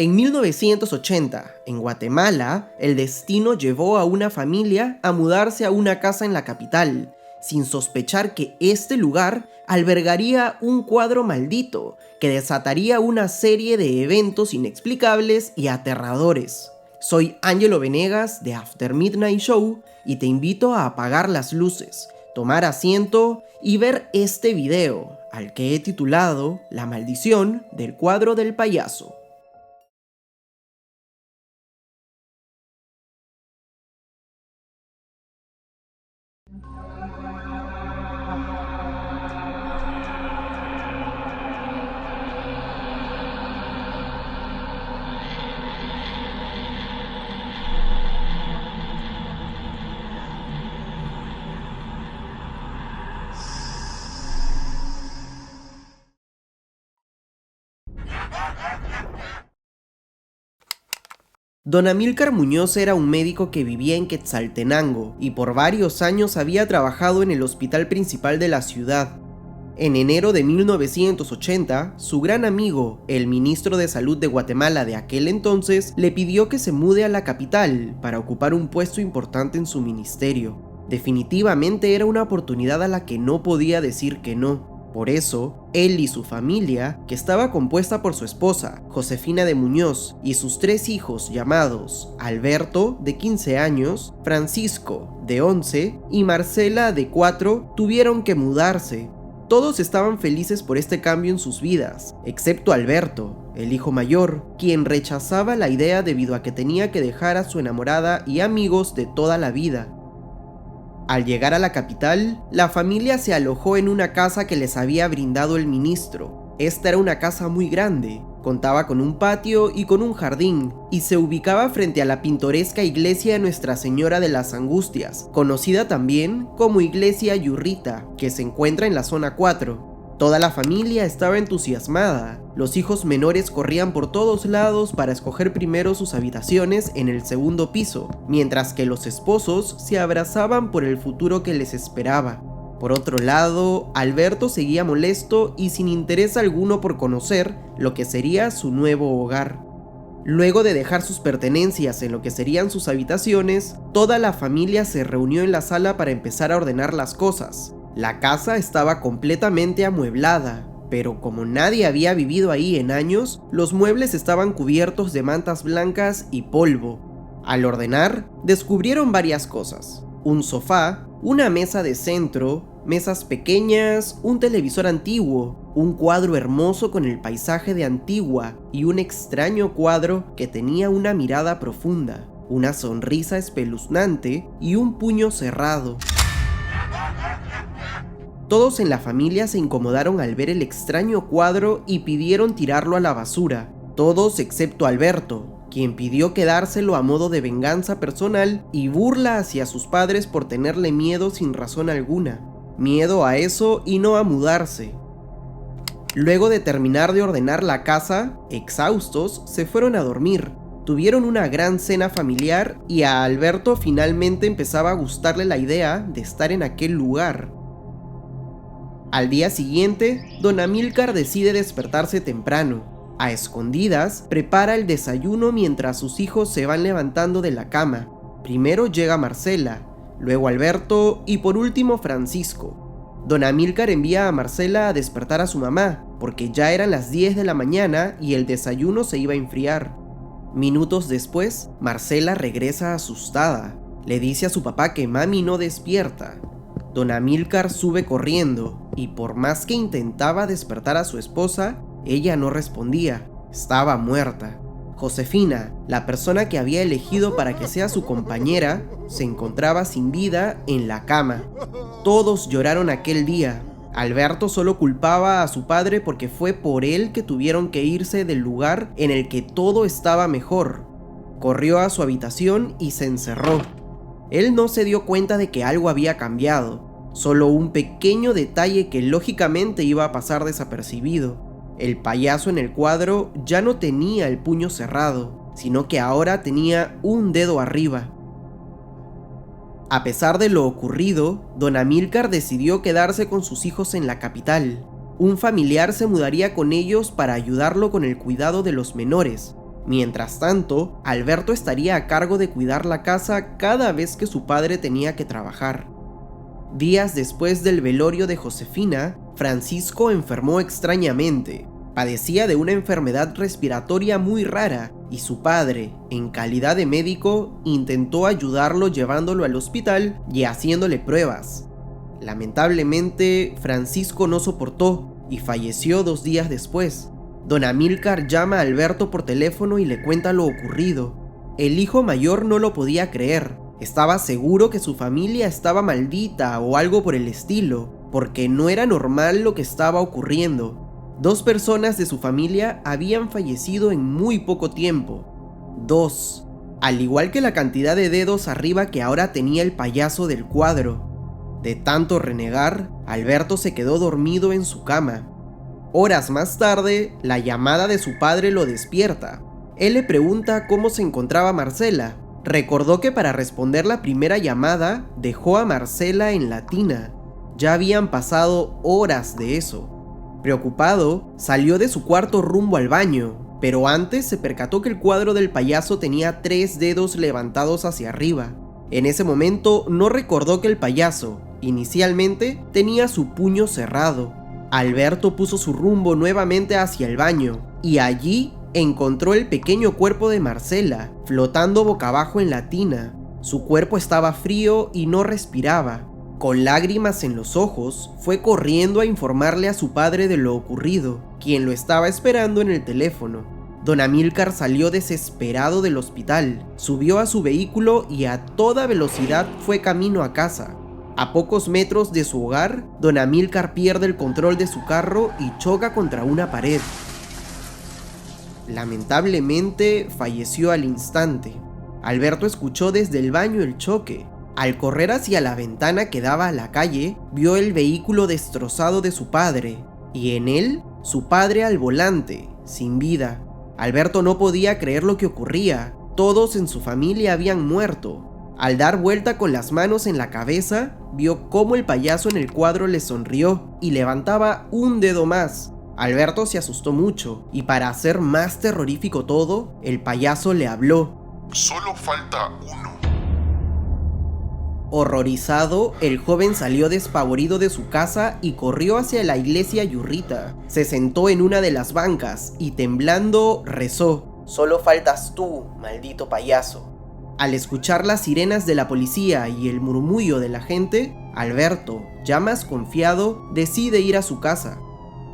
En 1980, en Guatemala, el destino llevó a una familia a mudarse a una casa en la capital, sin sospechar que este lugar albergaría un cuadro maldito que desataría una serie de eventos inexplicables y aterradores. Soy Ángelo Venegas de After Midnight Show y te invito a apagar las luces, tomar asiento y ver este video, al que he titulado La maldición del cuadro del payaso. Don Amílcar Muñoz era un médico que vivía en Quetzaltenango y por varios años había trabajado en el hospital principal de la ciudad. En enero de 1980, su gran amigo, el ministro de Salud de Guatemala de aquel entonces, le pidió que se mude a la capital para ocupar un puesto importante en su ministerio. Definitivamente era una oportunidad a la que no podía decir que no. Por eso, él y su familia, que estaba compuesta por su esposa, Josefina de Muñoz, y sus 3 hijos llamados Alberto, de 15 años, Francisco, de 11, y Marcela, de 4, tuvieron que mudarse. Todos estaban felices por este cambio en sus vidas, excepto Alberto, el hijo mayor, quien rechazaba la idea debido a que tenía que dejar a su enamorada y amigos de toda la vida. Al llegar a la capital, la familia se alojó en una casa que les había brindado el ministro. Esta era una casa muy grande, contaba con un patio y con un jardín, y se ubicaba frente a la pintoresca iglesia de Nuestra Señora de las Angustias, conocida también como Iglesia Yurrita, que se encuentra en la zona 4. Toda la familia estaba entusiasmada. Los hijos menores corrían por todos lados para escoger primero sus habitaciones en el segundo piso, mientras que los esposos se abrazaban por el futuro que les esperaba. Por otro lado, Alberto seguía molesto y sin interés alguno por conocer lo que sería su nuevo hogar. Luego de dejar sus pertenencias en lo que serían sus habitaciones, toda la familia se reunió en la sala para empezar a ordenar las cosas. La casa estaba completamente amueblada, pero como nadie había vivido ahí en años, los muebles estaban cubiertos de mantas blancas y polvo. Al ordenar, descubrieron varias cosas: un sofá, una mesa de centro, mesas pequeñas, un televisor antiguo, un cuadro hermoso con el paisaje de Antigua y un extraño cuadro que tenía una mirada profunda, una sonrisa espeluznante y un puño cerrado. Todos en la familia se incomodaron al ver el extraño cuadro y pidieron tirarlo a la basura. Todos excepto Alberto, quien pidió quedárselo a modo de venganza personal y burla hacia sus padres por tenerle miedo sin razón alguna. Miedo a eso y no a mudarse. Luego de terminar de ordenar la casa, exhaustos, se fueron a dormir. Tuvieron una gran cena familiar y a Alberto finalmente empezaba a gustarle la idea de estar en aquel lugar. Al día siguiente, don Amílcar decide despertarse temprano. A escondidas, prepara el desayuno mientras sus hijos se van levantando de la cama. Primero llega Marcela, luego Alberto y por último Francisco. Don Amílcar envía a Marcela a despertar a su mamá, porque ya eran las 10 de la mañana y el desayuno se iba a enfriar. Minutos después, Marcela regresa asustada. Le dice a su papá que mami no despierta. Don Amílcar sube corriendo y por más que intentaba despertar a su esposa, ella no respondía, estaba muerta. Josefina, la persona que había elegido para que sea su compañera, se encontraba sin vida en la cama. Todos lloraron aquel día. Alberto solo culpaba a su padre porque fue por él que tuvieron que irse del lugar en el que todo estaba mejor. Corrió a su habitación y se encerró. Él no se dio cuenta de que algo había cambiado, solo un pequeño detalle que lógicamente iba a pasar desapercibido. El payaso en el cuadro ya no tenía el puño cerrado, sino que ahora tenía un dedo arriba. A pesar de lo ocurrido, don Amílcar decidió quedarse con sus hijos en la capital. Un familiar se mudaría con ellos para ayudarlo con el cuidado de los menores. Mientras tanto, Alberto estaría a cargo de cuidar la casa cada vez que su padre tenía que trabajar. Días después del velorio de Josefina, Francisco enfermó extrañamente. Padecía de una enfermedad respiratoria muy rara y su padre, en calidad de médico, intentó ayudarlo llevándolo al hospital y haciéndole pruebas. Lamentablemente, Francisco no soportó y falleció 2 días después. Don Amílcar llama a Alberto por teléfono y le cuenta lo ocurrido. El hijo mayor no lo podía creer. Estaba seguro que su familia estaba maldita o algo por el estilo, porque no era normal lo que estaba ocurriendo. 2 personas de su familia habían fallecido en muy poco tiempo. 2. Al igual que la cantidad de dedos arriba que ahora tenía el payaso del cuadro. De tanto renegar, Alberto se quedó dormido en su cama. Horas más tarde, la llamada de su padre lo despierta. Él le pregunta cómo se encontraba Marcela. Recordó que para responder la primera llamada, dejó a Marcela en la tina. Ya habían pasado horas de eso. Preocupado, salió de su cuarto rumbo al baño, pero antes se percató que el cuadro del payaso tenía 3 dedos levantados hacia arriba. En ese momento no recordó que el payaso, inicialmente, tenía su puño cerrado. Alberto puso su rumbo nuevamente hacia el baño, y allí encontró el pequeño cuerpo de Marcela, flotando boca abajo en la tina. Su cuerpo estaba frío y no respiraba. Con lágrimas en los ojos, fue corriendo a informarle a su padre de lo ocurrido, quien lo estaba esperando en el teléfono. Don Amílcar salió desesperado del hospital, subió a su vehículo y a toda velocidad fue camino a casa. A pocos metros de su hogar, Don Amílcar pierde el control de su carro y choca contra una pared. Lamentablemente, falleció al instante. Alberto escuchó desde el baño el choque. Al correr hacia la ventana que daba a la calle, vio el vehículo destrozado de su padre, y en él, su padre al volante, sin vida. Alberto no podía creer lo que ocurría. Todos en su familia habían muerto. Al dar vuelta con las manos en la cabeza, vio cómo el payaso en el cuadro le sonrió y levantaba un dedo más. Alberto se asustó mucho, y para hacer más terrorífico todo, el payaso le habló. Solo falta uno. Horrorizado, el joven salió despavorido de su casa y corrió hacia la iglesia Yurrita. Se sentó en una de las bancas y temblando rezó: «Solo faltas tú, maldito payaso». Al escuchar las sirenas de la policía y el murmullo de la gente, Alberto, ya más confiado, decide ir a su casa.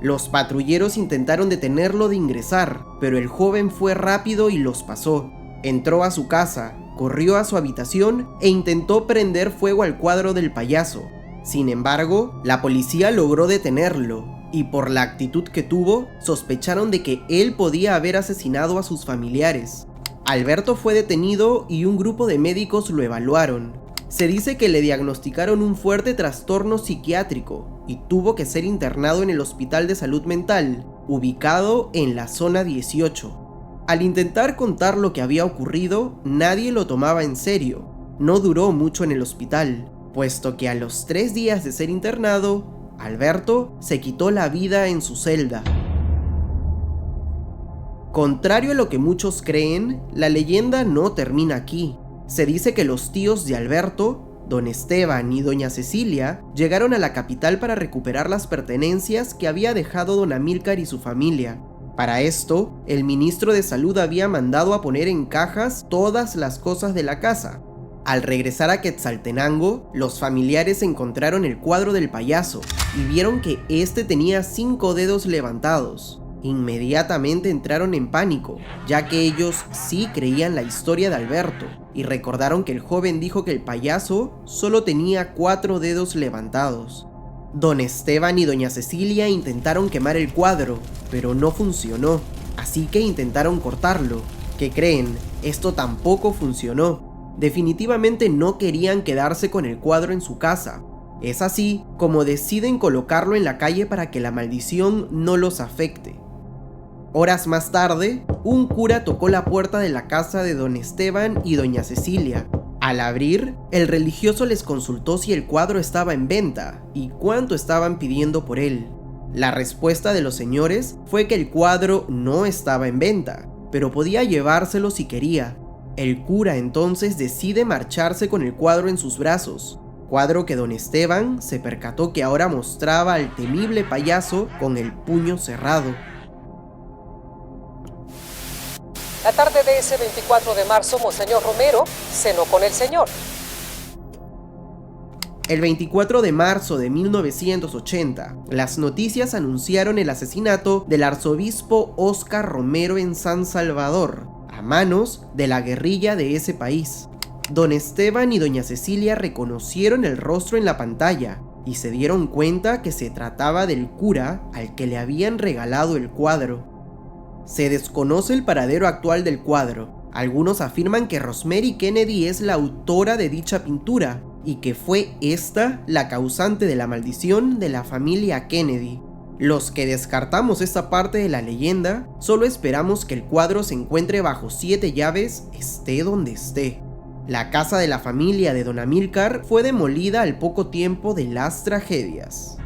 Los patrulleros intentaron detenerlo de ingresar, pero el joven fue rápido y los pasó. Entró a su casa, corrió a su habitación e intentó prender fuego al cuadro del payaso. Sin embargo, la policía logró detenerlo, y por la actitud que tuvo, sospecharon de que él podía haber asesinado a sus familiares. Alberto fue detenido y un grupo de médicos lo evaluaron. Se dice que le diagnosticaron un fuerte trastorno psiquiátrico y tuvo que ser internado en el Hospital de Salud Mental, ubicado en la zona 18. Al intentar contar lo que había ocurrido, nadie lo tomaba en serio. No duró mucho en el hospital, puesto que a los 3 días de ser internado, Alberto se quitó la vida en su celda. Contrario a lo que muchos creen, la leyenda no termina aquí. Se dice que los tíos de Alberto, don Esteban y doña Cecilia, llegaron a la capital para recuperar las pertenencias que había dejado don Amílcar y su familia. Para esto, el ministro de Salud había mandado a poner en cajas todas las cosas de la casa. Al regresar a Quetzaltenango, los familiares encontraron el cuadro del payaso y vieron que este tenía 5 dedos levantados. Inmediatamente entraron en pánico, ya que ellos sí creían la historia de Alberto, y recordaron que el joven dijo que el payaso solo tenía 4 dedos levantados. Don Esteban y doña Cecilia intentaron quemar el cuadro, pero no funcionó, así que intentaron cortarlo. ¿Qué creen? Esto tampoco funcionó. Definitivamente no querían quedarse con el cuadro en su casa. Es así como deciden colocarlo en la calle para que la maldición no los afecte. Horas más tarde, un cura tocó la puerta de la casa de don Esteban y doña Cecilia. Al abrir, el religioso les consultó si el cuadro estaba en venta y cuánto estaban pidiendo por él. La respuesta de los señores fue que el cuadro no estaba en venta, pero podía llevárselo si quería. El cura entonces decide marcharse con el cuadro en sus brazos, cuadro que don Esteban se percató que ahora mostraba al temible payaso con el puño cerrado. La tarde de ese 24 de marzo, Monseñor Romero cenó con el Señor. El 24 de marzo de 1980, las noticias anunciaron el asesinato del arzobispo Óscar Romero en San Salvador, a manos de la guerrilla de ese país. Don Esteban y doña Cecilia reconocieron el rostro en la pantalla y se dieron cuenta que se trataba del cura al que le habían regalado el cuadro. Se desconoce el paradero actual del cuadro. Algunos afirman que Rosemary Kennedy es la autora de dicha pintura y que fue esta la causante de la maldición de la familia Kennedy. Los que descartamos esta parte de la leyenda, solo esperamos que el cuadro se encuentre bajo 7 llaves, esté donde esté. La casa de la familia de don Amílcar fue demolida al poco tiempo de las tragedias.